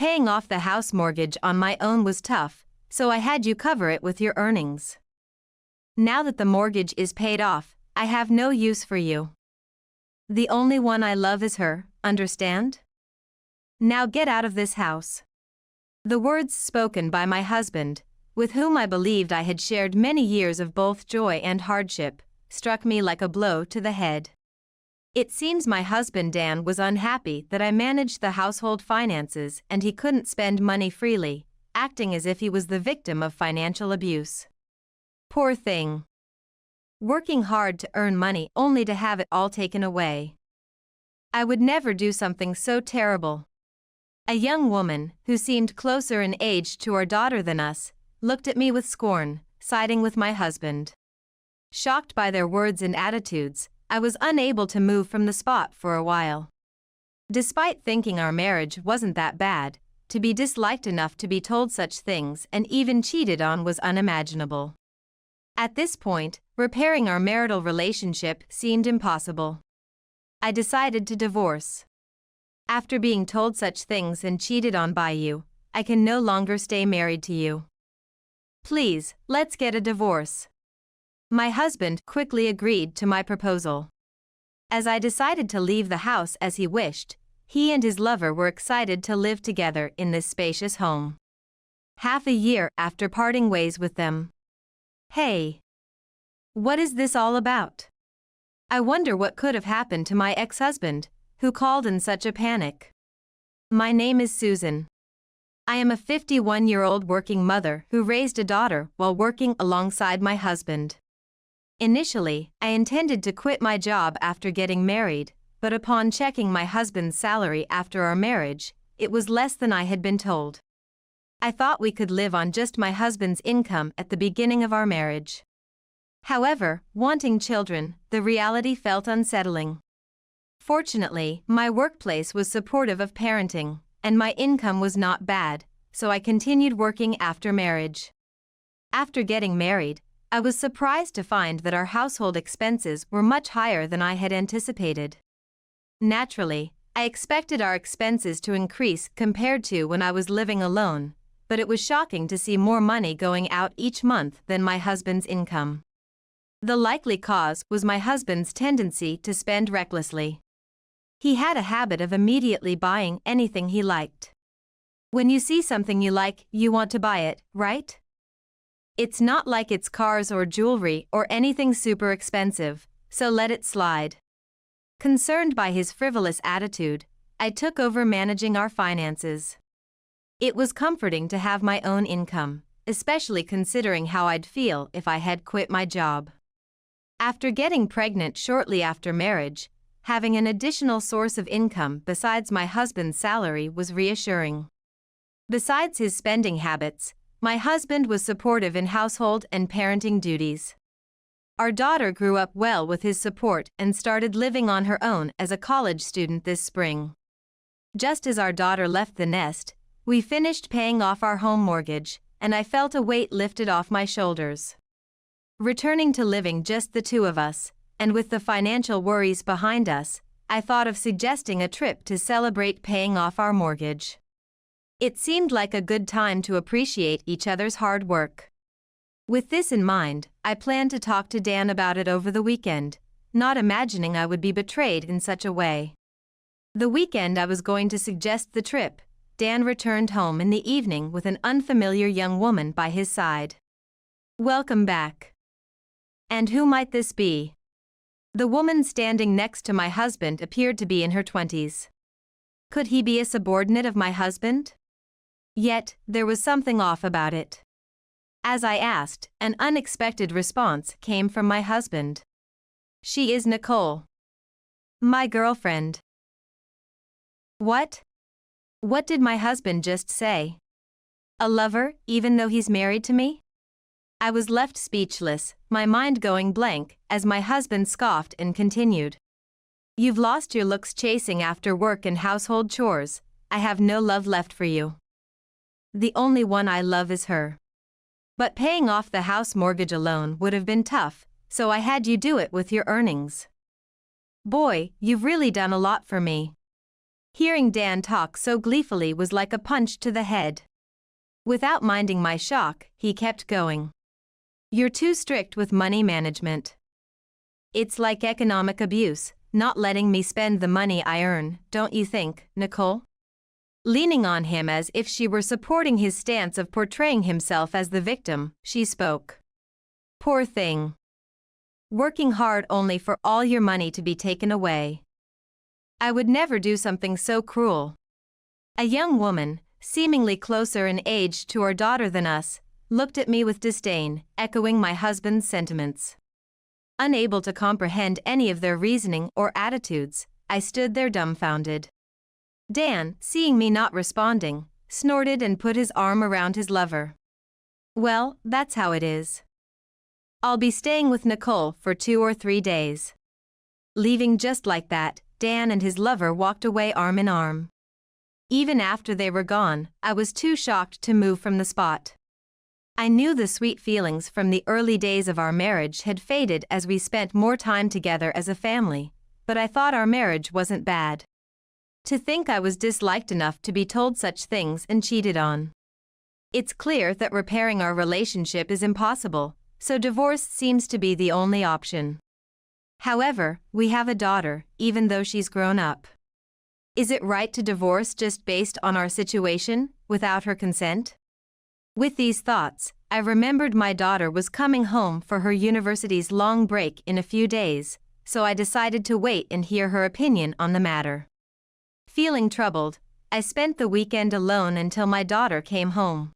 Paying off the house mortgage on my own was tough, so I had you cover it with your earnings. Now that the mortgage is paid off, I have no use for you. The only one I love is her, understand? Now get out of this house." The words spoken by my husband, with whom I believed I had shared many years of both joy and hardship, struck me like a blow to the head. It seems my husband Dan was unhappy that I managed the household finances and he couldn't spend money freely, acting as if he was the victim of financial abuse. Poor thing. Working hard to earn money only to have it all taken away. I would never do something so terrible. A young woman, who seemed closer in age to our daughter than us, looked at me with scorn, siding with my husband. Shocked by their words and attitudes, I was unable to move from the spot for a while. Despite thinking our marriage wasn't that bad, to be disliked enough to be told such things and even cheated on was unimaginable. At this point, repairing our marital relationship seemed impossible. I decided to divorce. After being told such things and cheated on by you, I can no longer stay married to you. Please, let's get a divorce. My husband quickly agreed to my proposal. As I decided to leave the house as he wished, he and his lover were excited to live together in this spacious home. Half a year after parting ways with them. Hey! What is this all about? I wonder what could have happened to my ex-husband, who called in such a panic. My name is Susan. I am a 51-year-old working mother who raised a daughter while working alongside my husband. Initially, I intended to quit my job after getting married, but upon checking my husband's salary after our marriage, it was less than I had been told. I thought we could live on just my husband's income at the beginning of our marriage. However, wanting children, the reality felt unsettling. Fortunately, my workplace was supportive of parenting, and my income was not bad, so I continued working after marriage. After getting married, I was surprised to find that our household expenses were much higher than I had anticipated. Naturally, I expected our expenses to increase compared to when I was living alone, but it was shocking to see more money going out each month than my husband's income. The likely cause was my husband's tendency to spend recklessly. He had a habit of immediately buying anything he liked. When you see something you like, you want to buy it, right? It's not like it's cars or jewelry or anything super expensive, so let it slide. Concerned by his frivolous attitude, I took over managing our finances. It was comforting to have my own income, especially considering how I'd feel if I had quit my job. After getting pregnant shortly after marriage, having an additional source of income besides my husband's salary was reassuring. Besides his spending habits, my husband was supportive in household and parenting duties. Our daughter grew up well with his support and started living on her own as a college student this spring. Just as our daughter left the nest, we finished paying off our home mortgage, and I felt a weight lifted off my shoulders. Returning to living just the two of us, and with the financial worries behind us, I thought of suggesting a trip to celebrate paying off our mortgage. It seemed like a good time to appreciate each other's hard work. With this in mind, I planned to talk to Dan about it over the weekend, not imagining I would be betrayed in such a way. The weekend I was going to suggest the trip, Dan returned home in the evening with an unfamiliar young woman by his side. "Welcome back. And who might this be?" The woman standing next to my husband appeared to be in her 20s. Could he be a subordinate of my husband? Yet, there was something off about it. As I asked, an unexpected response came from my husband. "She is Nicole. My girlfriend." What? What did my husband just say? A lover, even though he's married to me? I was left speechless, my mind going blank, as my husband scoffed and continued. "You've lost your looks chasing after work and household chores. I have no love left for you. The only one I love is her. But paying off the house mortgage alone would have been tough, so I had you do it with your earnings. Boy, you've really done a lot for me. Hearing Dan talk so gleefully was like a punch to the head. Without minding my shock, he kept going. You're too strict with money management. It's like economic abuse, not letting me spend the money I earn, don't you think, Nicole? Leaning on him as if she were supporting his stance of portraying himself as the victim, she spoke. Poor thing. Working hard only for all your money to be taken away. I would never do something so cruel. A young woman, seemingly closer in age to our daughter than us, looked at me with disdain, echoing my husband's sentiments. Unable to comprehend any of their reasoning or attitudes, I stood there dumbfounded. Dan, seeing me not responding, snorted and put his arm around his lover. Well, that's how it is. I'll be staying with Nicole for 2 or 3 days. Leaving just like that, Dan and his lover walked away arm in arm. Even after they were gone, I was too shocked to move from the spot. I knew the sweet feelings from the early days of our marriage had faded as we spent more time together as a family, but I thought our marriage wasn't bad. To think I was disliked enough to be told such things and cheated on. It's clear that repairing our relationship is impossible, so divorce seems to be the only option. However, we have a daughter, even though she's grown up. Is it right to divorce just based on our situation, without her consent? With these thoughts, I remembered my daughter was coming home for her university's long break in a few days, so I decided to wait and hear her opinion on the matter. Feeling troubled, I spent the weekend alone until my daughter came home.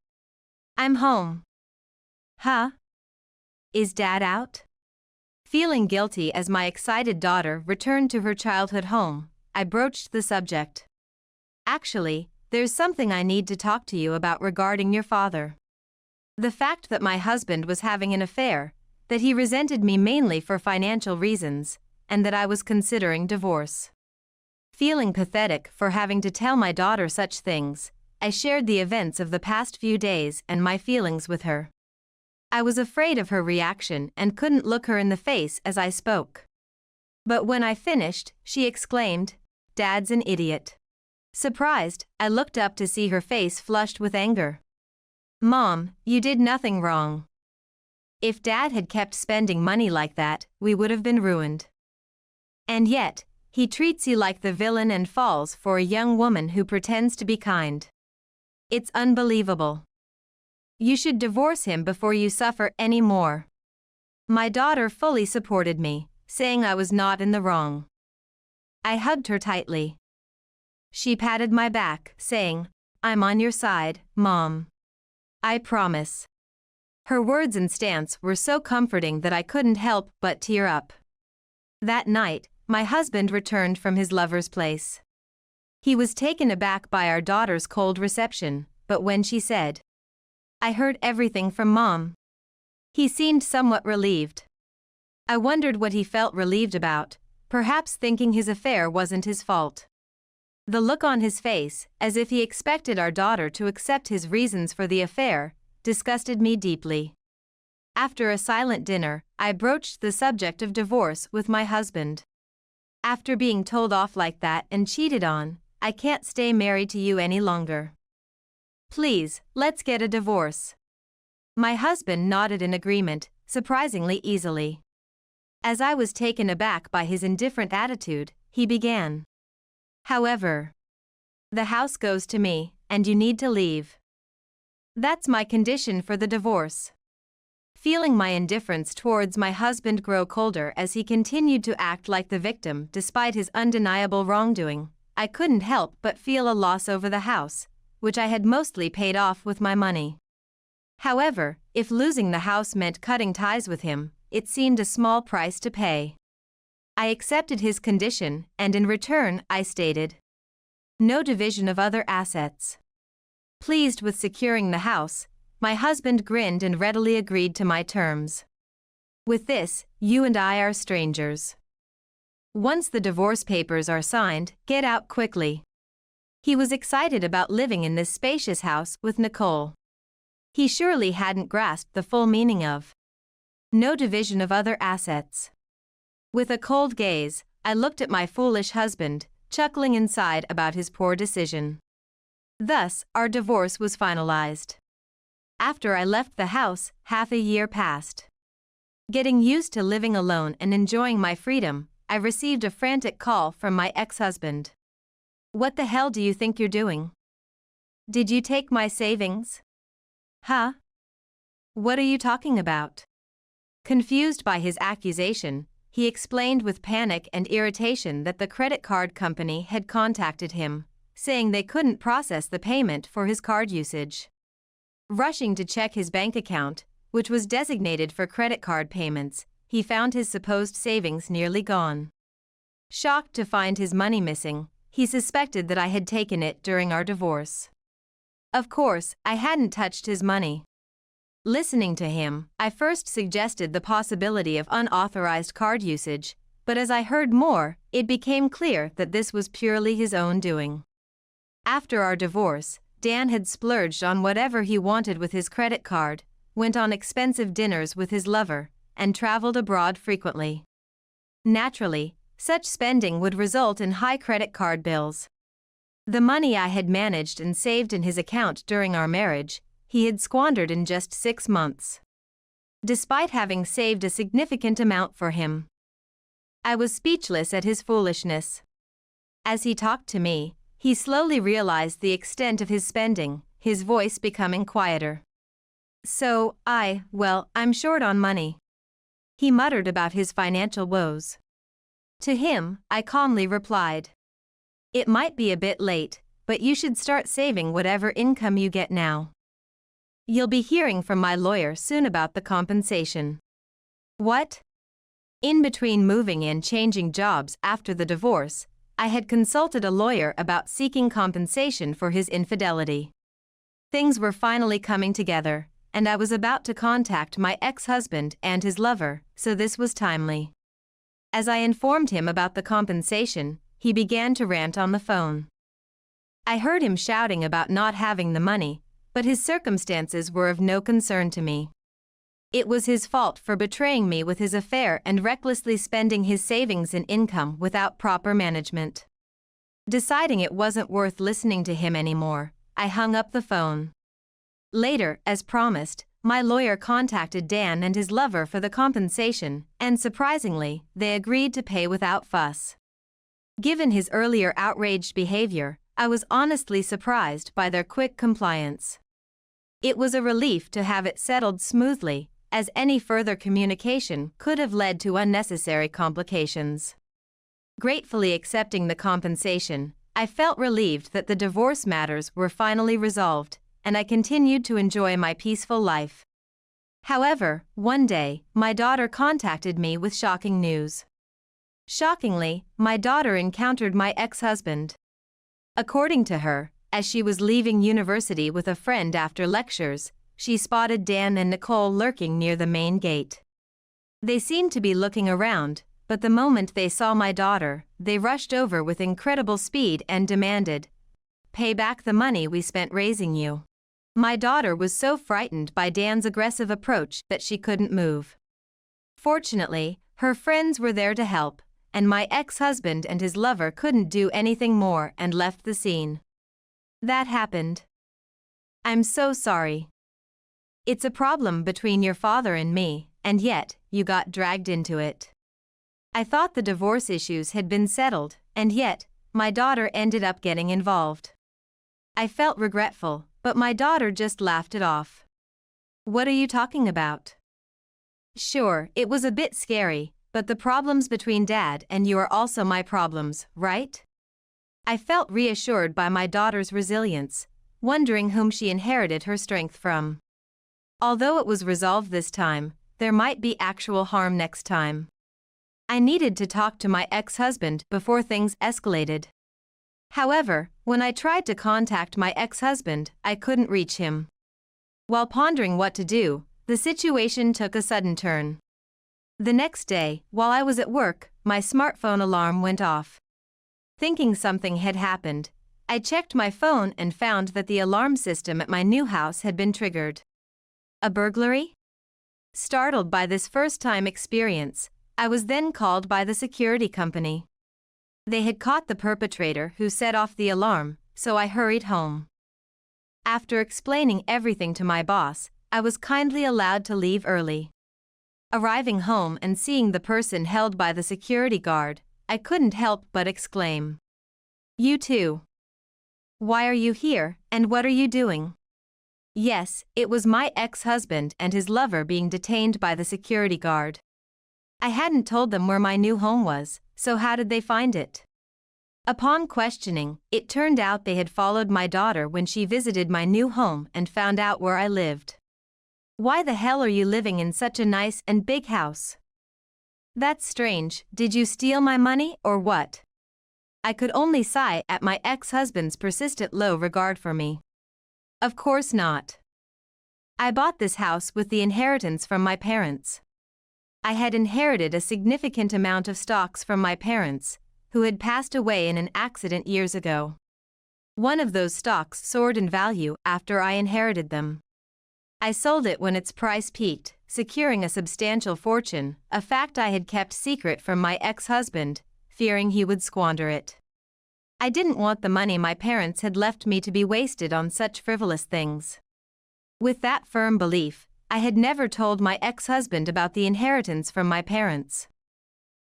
I'm home. Huh? Is Dad out? Feeling guilty as my excited daughter returned to her childhood home, I broached the subject. Actually, there's something I need to talk to you about regarding your father. The fact that my husband was having an affair, that he resented me mainly for financial reasons, and that I was considering divorce. Feeling pathetic for having to tell my daughter such things, I shared the events of the past few days and my feelings with her. I was afraid of her reaction and couldn't look her in the face as I spoke. But when I finished, she exclaimed, "Dad's an idiot." Surprised, I looked up to see her face flushed with anger. Mom, you did nothing wrong. If Dad had kept spending money like that, we would have been ruined. And yet, he treats you like the villain and falls for a young woman who pretends to be kind. It's unbelievable. You should divorce him before you suffer any more. My daughter fully supported me, saying I was not in the wrong. I hugged her tightly. She patted my back, saying, "I'm on your side, Mom. I promise." Her words and stance were so comforting that I couldn't help but tear up. That night, my husband returned from his lover's place. He was taken aback by our daughter's cold reception, but when she said, "I heard everything from Mom," he seemed somewhat relieved. I wondered what he felt relieved about, perhaps thinking his affair wasn't his fault. The look on his face, as if he expected our daughter to accept his reasons for the affair, disgusted me deeply. After a silent dinner, I broached the subject of divorce with my husband. After being told off like that and cheated on, I can't stay married to you any longer. Please, let's get a divorce. My husband nodded in agreement, surprisingly easily. As I was taken aback by his indifferent attitude, he began. However, the house goes to me, and you need to leave. That's my condition for the divorce. Feeling my indifference towards my husband grow colder as he continued to act like the victim despite his undeniable wrongdoing, I couldn't help but feel a loss over the house, which I had mostly paid off with my money. However, if losing the house meant cutting ties with him, it seemed a small price to pay. I accepted his condition, and in return, I stated, no division of other assets. Pleased with securing the house, my husband grinned and readily agreed to my terms. With this, you and I are strangers. Once the divorce papers are signed, get out quickly. He was excited about living in this spacious house with Nicole. He surely hadn't grasped the full meaning of no division of other assets. With a cold gaze, I looked at my foolish husband, chuckling inside about his poor decision. Thus, our divorce was finalized. After I left the house, half a year passed. Getting used to living alone and enjoying my freedom, I received a frantic call from my ex-husband. "What the hell do you think you're doing? Did you take my savings?" "Huh? What are you talking about?" Confused by his accusation, he explained with panic and irritation that the credit card company had contacted him, saying they couldn't process the payment for his card usage. Rushing to check his bank account, which was designated for credit card payments, he found his supposed savings nearly gone. Shocked to find his money missing, he suspected that I had taken it during our divorce. Of course, I hadn't touched his money. Listening to him, I first suggested the possibility of unauthorized card usage, but as I heard more, it became clear that this was purely his own doing. After our divorce, Dan had splurged on whatever he wanted with his credit card, went on expensive dinners with his lover, and traveled abroad frequently. Naturally, such spending would result in high credit card bills. The money I had managed and saved in his account during our marriage, he had squandered in just 6 months. Despite having saved a significant amount for him, I was speechless at his foolishness. As he talked to me, he slowly realized the extent of his spending, his voice becoming quieter. "So, I'm short on money," he muttered about his financial woes. To him, I calmly replied, "It might be a bit late, but you should start saving whatever income you get now. You'll be hearing from my lawyer soon about the compensation." What? In between moving and changing jobs after the divorce, I had consulted a lawyer about seeking compensation for his infidelity. Things were finally coming together, and I was about to contact my ex-husband and his lover, so this was timely. As I informed him about the compensation, he began to rant on the phone. I heard him shouting about not having the money, but his circumstances were of no concern to me. It was his fault for betraying me with his affair and recklessly spending his savings and income without proper management. Deciding it wasn't worth listening to him anymore, I hung up the phone. Later, as promised, my lawyer contacted Dan and his lover for the compensation, and surprisingly, they agreed to pay without fuss. Given his earlier outraged behavior, I was honestly surprised by their quick compliance. It was a relief to have it settled smoothly, as any further communication could have led to unnecessary complications. Gratefully accepting the compensation, I felt relieved that the divorce matters were finally resolved, and I continued to enjoy my peaceful life. However, one day, my daughter contacted me with shocking news. Shockingly, my daughter encountered my ex-husband. According to her, as she was leaving university with a friend after lectures, she spotted Dan and Nicole lurking near the main gate. They seemed to be looking around, but the moment they saw my daughter, they rushed over with incredible speed and demanded, "Pay back the money we spent raising you." My daughter was so frightened by Dan's aggressive approach that she couldn't move. Fortunately, her friends were there to help, and my ex-husband and his lover couldn't do anything more and left the scene. That happened. "I'm so sorry. It's a problem between your father and me, and yet, you got dragged into it. I thought the divorce issues had been settled, and yet, my daughter ended up getting involved." I felt regretful, but my daughter just laughed it off. "What are you talking about? Sure, it was a bit scary, but the problems between Dad and you are also my problems, right?" I felt reassured by my daughter's resilience, wondering whom she inherited her strength from. Although it was resolved this time, there might be actual harm next time. I needed to talk to my ex-husband before things escalated. However, when I tried to contact my ex-husband, I couldn't reach him. While pondering what to do, the situation took a sudden turn. The next day, while I was at work, my smartphone alarm went off. Thinking something had happened, I checked my phone and found that the alarm system at my new house had been triggered. A burglary? Startled by this first-time experience, I was then called by the security company. They had caught the perpetrator who set off the alarm, so I hurried home. After explaining everything to my boss, I was kindly allowed to leave early. Arriving home and seeing the person held by the security guard, I couldn't help but exclaim, "You too? Why are you here, and what are you doing?" Yes, it was my ex-husband and his lover being detained by the security guard. I hadn't told them where my new home was, so how did they find it? Upon questioning, it turned out they had followed my daughter when she visited my new home and found out where I lived. "Why the hell are you living in such a nice and big house?" "That's strange, did you steal my money or what?" I could only sigh at my ex-husband's persistent low regard for me. Of course not. I bought this house with the inheritance from my parents. I had inherited a significant amount of stocks from my parents, who had passed away in an accident years ago. One of those stocks soared in value after I inherited them. I sold it when its price peaked, securing a substantial fortune, a fact I had kept secret from my ex-husband, fearing he would squander it. I didn't want the money my parents had left me to be wasted on such frivolous things. With that firm belief, I had never told my ex-husband about the inheritance from my parents.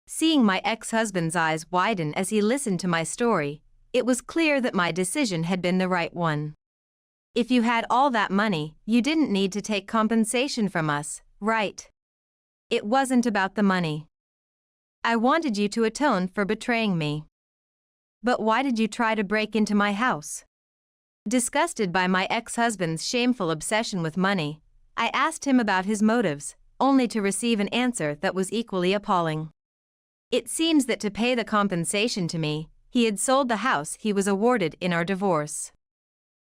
Seeing my ex-husband's eyes widen as he listened to my story, it was clear that my decision had been the right one. "If you had all that money, you didn't need to take compensation from us, right?" "It wasn't about the money. I wanted you to atone for betraying me." "But why did you try to break into my house?" Disgusted by my ex-husband's shameful obsession with money, I asked him about his motives, only to receive an answer that was equally appalling. It seems that to pay the compensation to me, he had sold the house he was awarded in our divorce.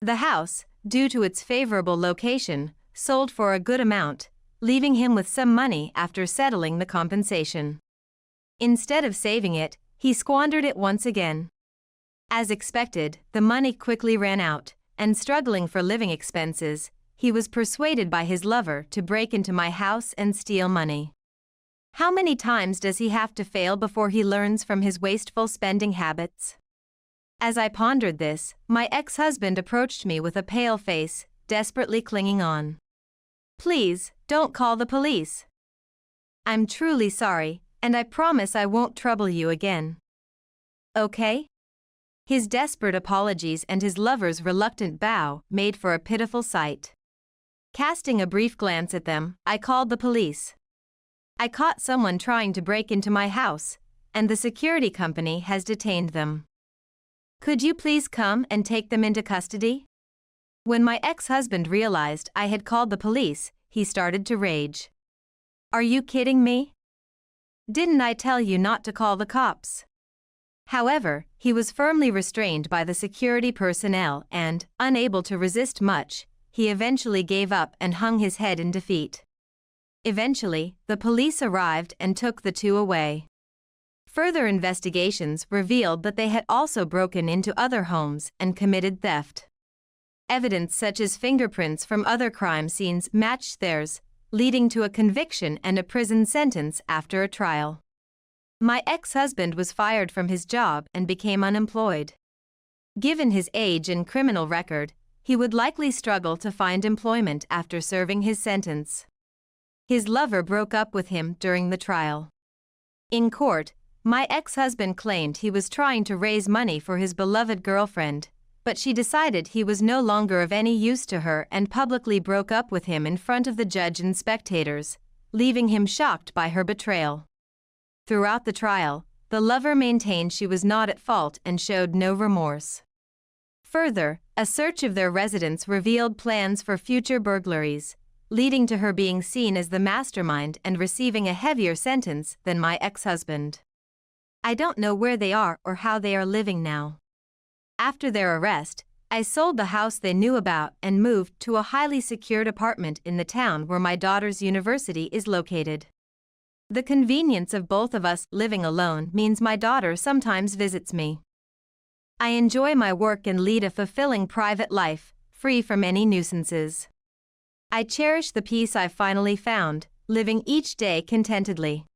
The house, due to its favorable location, sold for a good amount, leaving him with some money after settling the compensation. Instead of saving it, he squandered it once again. As expected, the money quickly ran out, and struggling for living expenses, he was persuaded by his lover to break into my house and steal money. How many times does he have to fail before he learns from his wasteful spending habits? As I pondered this, my ex-husband approached me with a pale face, desperately clinging on. "Please, don't call the police. I'm truly sorry, and I promise I won't trouble you again. Okay?" His desperate apologies and his lover's reluctant bow made for a pitiful sight. Casting a brief glance at them, I called the police. "I caught someone trying to break into my house, and the security company has detained them. Could you please come and take them into custody?" When my ex-husband realized I had called the police, he started to rage. "Are you kidding me? Didn't I tell you not to call the cops?" However, he was firmly restrained by the security personnel and, unable to resist much, he eventually gave up and hung his head in defeat. Eventually, the police arrived and took the two away. Further investigations revealed that they had also broken into other homes and committed theft. Evidence such as fingerprints from other crime scenes matched theirs, leading to a conviction and a prison sentence after a trial. My ex-husband was fired from his job and became unemployed. Given his age and criminal record, he would likely struggle to find employment after serving his sentence. His lover broke up with him during the trial. In court, my ex-husband claimed he was trying to raise money for his beloved girlfriend, but she decided he was no longer of any use to her and publicly broke up with him in front of the judge and spectators, leaving him shocked by her betrayal. Throughout the trial, the lover maintained she was not at fault and showed no remorse. Further, a search of their residence revealed plans for future burglaries, leading to her being seen as the mastermind and receiving a heavier sentence than my ex-husband. I don't know where they are or how they are living now. After their arrest, I sold the house they knew about and moved to a highly secured apartment in the town where my daughter's university is located. The convenience of both of us living alone means my daughter sometimes visits me. I enjoy my work and lead a fulfilling private life, free from any nuisances. I cherish the peace I've finally found, living each day contentedly.